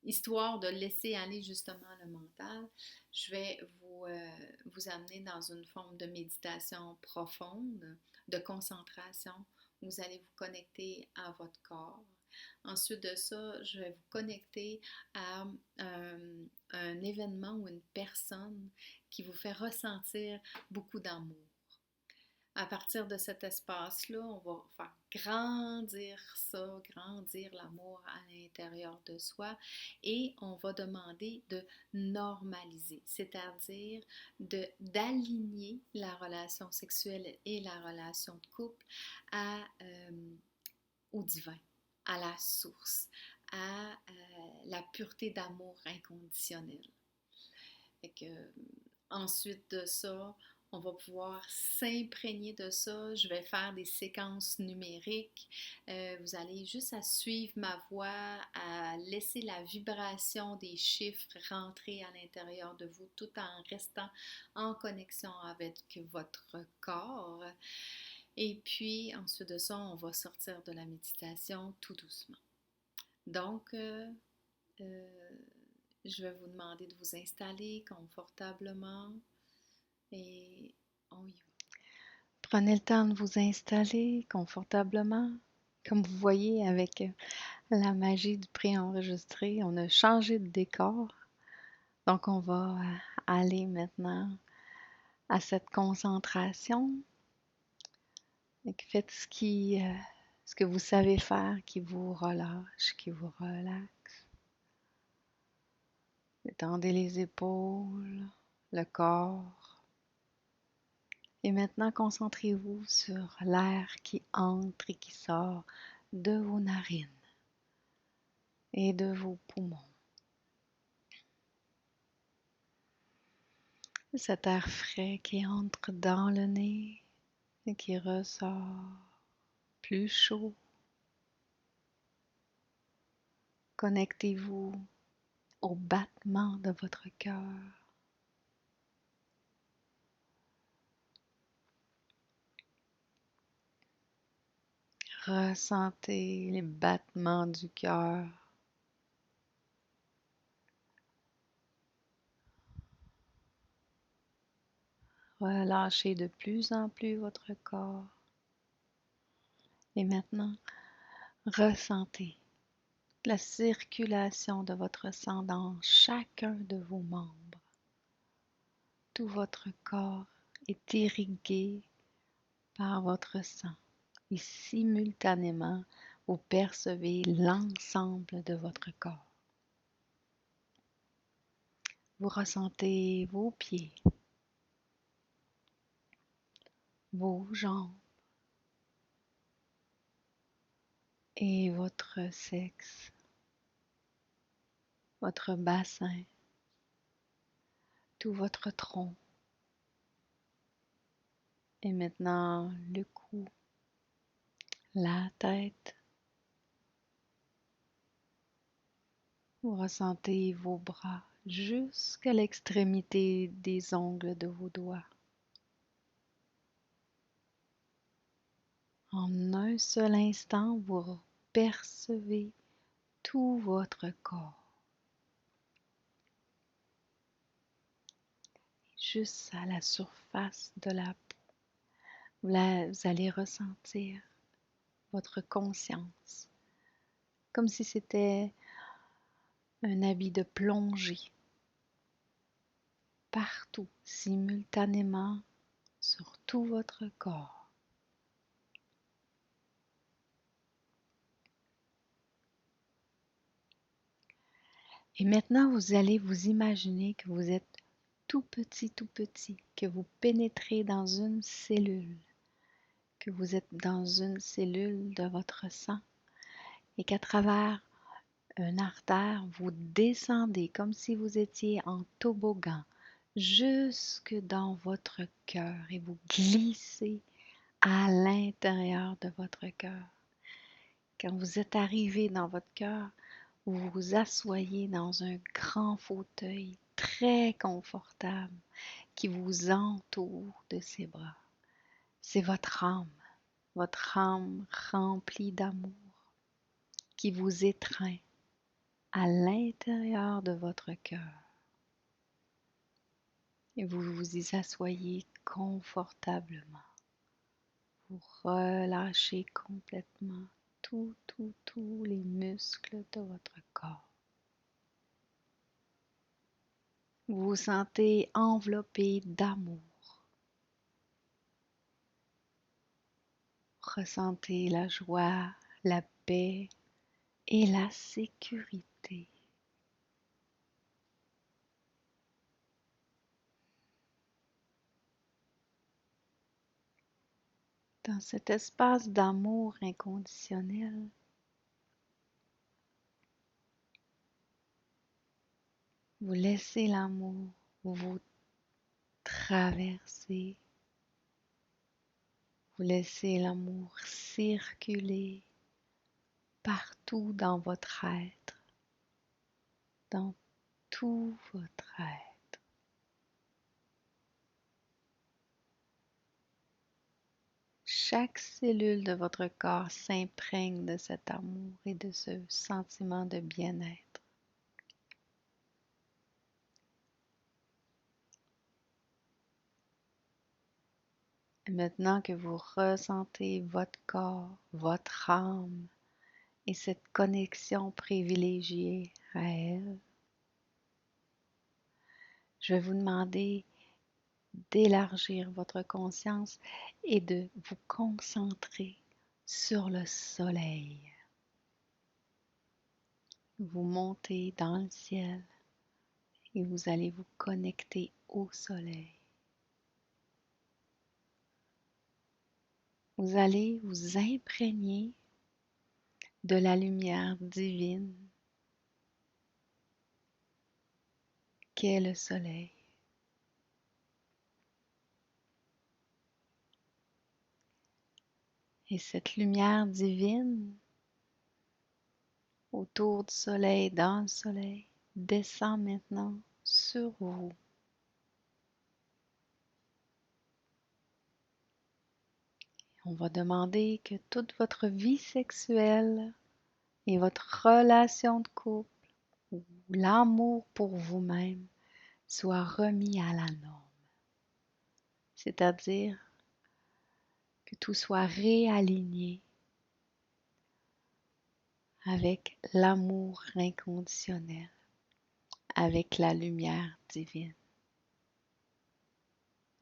histoire de laisser aller justement le mental, je vais vous amener dans une forme de méditation profonde, de concentration. Vous allez vous connecter à votre corps. Ensuite de ça, je vais vous connecter à un événement ou une personne qui vous fait ressentir beaucoup d'amour. À partir de cet espace-là, on va faire grandir ça, grandir l'amour à l'intérieur de soi et on va demander de normaliser, c'est-à-dire d'aligner la relation sexuelle et la relation de couple au divin, à la source, à la pureté d'amour inconditionnel. Fait que, ensuite de ça, on va pouvoir s'imprégner de ça. Je vais faire des séquences numériques. Vous allez juste à suivre ma voix, à laisser la vibration des chiffres rentrer à l'intérieur de vous tout en restant en connexion avec votre corps. Et puis, ensuite de ça, on va sortir de la méditation tout doucement. Donc, je vais vous demander de vous installer confortablement et on y va. Prenez le temps de vous installer confortablement. Comme vous voyez, avec la magie du préenregistré, on a changé de décor. Donc, on va aller maintenant à cette concentration. Faites ce que vous savez faire qui vous relâche, qui vous relaxe. Détendez les épaules, le corps. Et maintenant, concentrez-vous sur l'air qui entre et qui sort de vos narines et de vos poumons. Cet air frais qui entre dans le nez et qui ressort plus chaud. Connectez-vous au battement de votre cœur. Ressentez les battements du cœur. Relâchez de plus en plus votre corps. Et maintenant, ressentez la circulation de votre sang dans chacun de vos membres. Tout votre corps est irrigué par votre sang et simultanément, vous percevez l'ensemble de votre corps. Vous ressentez vos pieds, vos jambes et votre sexe, votre bassin, tout votre tronc. Et maintenant, le cou, la tête. Vous ressentez vos bras jusqu'à l'extrémité des ongles de vos doigts. En un seul instant, vous percevez tout votre corps. Juste à la surface de la peau, vous allez ressentir votre conscience, comme si c'était un habit de plongée, partout, simultanément, sur tout votre corps. Et maintenant, vous allez vous imaginer que vous êtes tout petit, que vous pénétrez dans une cellule, que vous êtes dans une cellule de votre sang et qu'à travers un artère, vous descendez comme si vous étiez en toboggan jusque dans votre cœur et vous glissez à l'intérieur de votre cœur. Quand vous êtes arrivé dans votre cœur, vous vous asseyez dans un grand fauteuil très confortable qui vous entoure de ses bras. C'est votre âme remplie d'amour qui vous étreint à l'intérieur de votre cœur et vous vous y asseyez confortablement. Vous relâchez complètement tous les muscles de votre corps. Vous vous sentez enveloppé d'amour. Ressentez la joie, la paix et la sécurité. Dans cet espace d'amour inconditionnel, vous laissez l'amour vous traverser. Vous laissez l'amour circuler partout dans votre être, dans tout votre être. Chaque cellule de votre corps s'imprègne de cet amour et de ce sentiment de bien-être. Et maintenant que vous ressentez votre corps, votre âme et cette connexion privilégiée à elle, je vais vous demander d'élargir votre conscience et de vous concentrer sur le soleil. Vous montez dans le ciel et vous allez vous connecter au soleil. Vous allez vous imprégner de la lumière divine qu'est le soleil. Et cette lumière divine autour du soleil, dans le soleil, descend maintenant sur vous. On va demander que toute votre vie sexuelle et votre relation de couple ou l'amour pour vous-même soit remis à la norme. C'est-à-dire que tout soit réaligné avec l'amour inconditionnel, avec la lumière divine,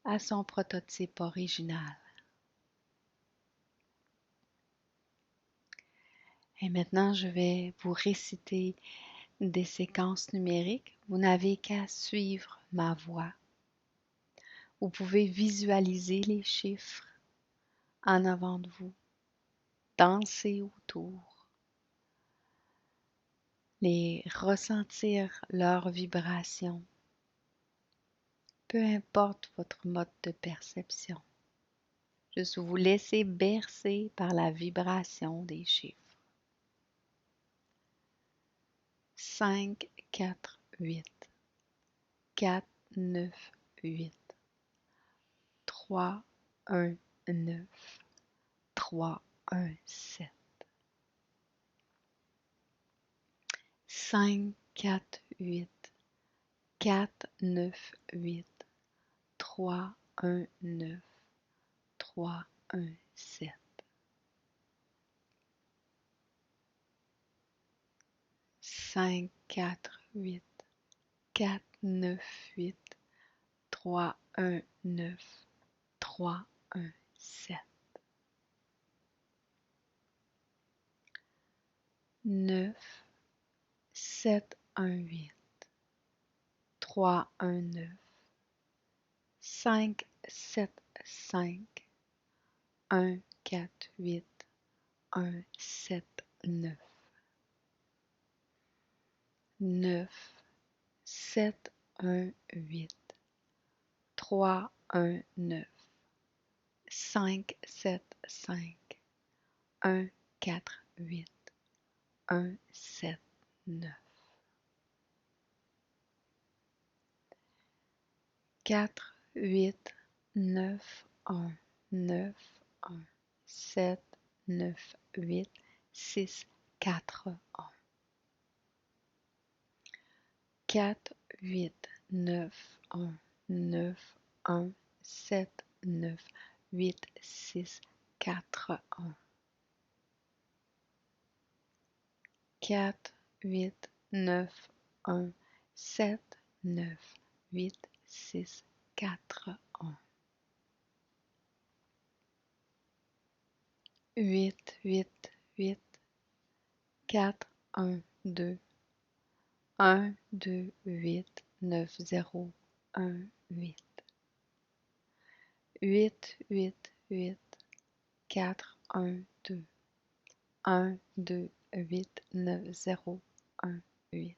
à son prototype original. Et maintenant, je vais vous réciter des séquences numériques. Vous n'avez qu'à suivre ma voix. Vous pouvez visualiser les chiffres en avant de vous, danser autour, les ressentir leurs vibrations, peu importe votre mode de perception. Juste vous laisser bercer par la vibration des chiffres. 5, 4, 8, 4, 9, 8, 3, 1, 9, 3, 1, 7, 5, 4, 8, 4, 9, 8, 3, 1, 9, 3, 1, 7. 5, 4, 8, 4, 9, 8, 3, 1, 9, 3, 1, 7. 9, 7, 1, 8, 3, 1, 9, 5, 7, 5, 1, 4, 8, 1, 7, 9. 9, 7, 1, 8, 3, 1, 9, 5, 7, 5, 1, 4, 8, 1, 7, 9. 4, 8, 9, 1, 9, 1, 7, 9, 8, 6, 4, 1. 4, 8, 9, 1, 9, 1, 7, 9, 8, 6, 4, 1. 4, 8, 9, 1, 7, 9, 8, 6, 4, 1. 8, 8, 8, 4, 1, 2, 1, 2, 8, 9, 0, 1, 8. 8, 8, 8, 4, 1, 2, 1, 2, 8, 9, 0, 1, 8.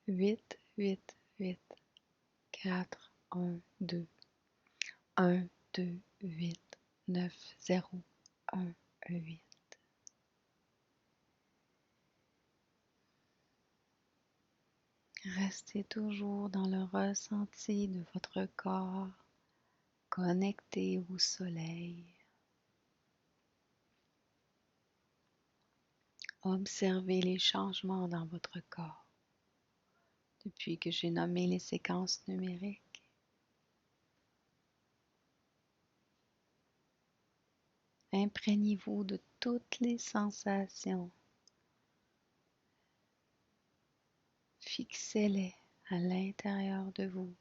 8, 8, 8, 4, 1, 2, 1, 2, 8, 9, 0, 1, 8. Restez toujours dans le ressenti de votre corps, connecté au soleil. Observez les changements dans votre corps depuis que j'ai nommé les séquences numériques. Imprégnez-vous de toutes les sensations. Fixez-les à l'intérieur de vous.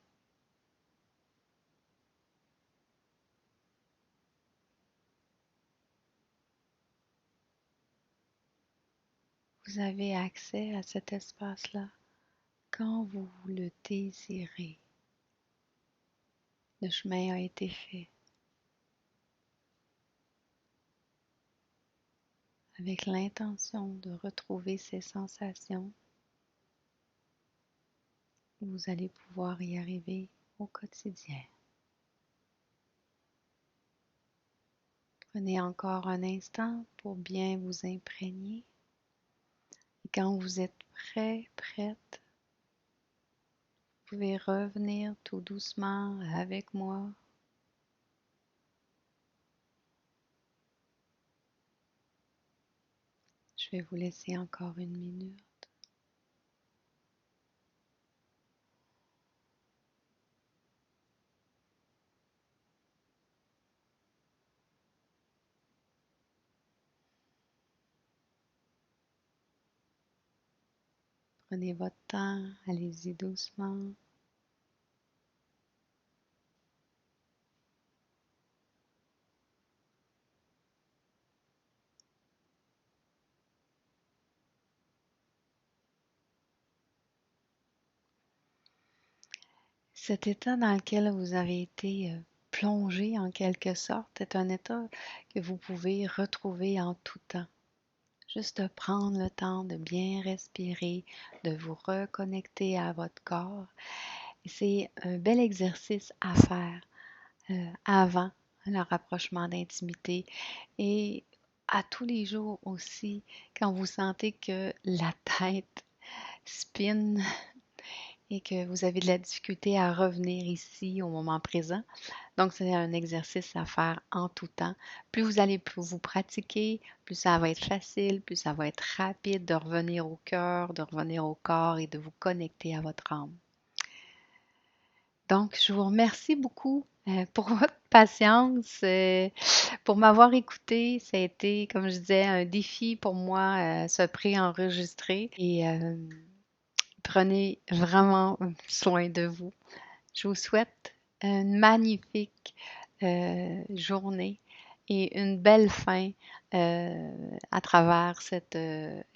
Vous avez accès à cet espace-là quand vous le désirez. Le chemin a été fait. Avec l'intention de retrouver ces sensations, vous allez pouvoir y arriver au quotidien. Prenez encore un instant pour bien vous imprégner. Et quand vous êtes prêt, prête, vous pouvez revenir tout doucement avec moi. Je vais vous laisser encore une minute. Prenez votre temps, allez-y doucement. Cet état dans lequel vous avez été plongé en quelque sorte est un état que vous pouvez retrouver en tout temps. Juste prendre le temps de bien respirer, de vous reconnecter à votre corps. C'est un bel exercice à faire avant le rapprochement d'intimité et à tous les jours aussi, quand vous sentez que la tête spinne et que vous avez de la difficulté à revenir ici au moment présent. Donc, c'est un exercice à faire en tout temps. Plus vous allez vous pratiquer, plus ça va être facile, plus ça va être rapide de revenir au cœur, de revenir au corps et de vous connecter à votre âme. Donc, je vous remercie beaucoup pour votre patience, pour m'avoir écouté. Ça a été, comme je disais, un défi pour moi, ce pré-enregistré. Et prenez vraiment soin de vous. Je vous souhaite une magnifique journée et une belle fin à travers cette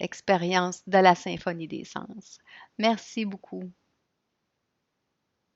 expérience de la Symphonie des Sens. Merci beaucoup.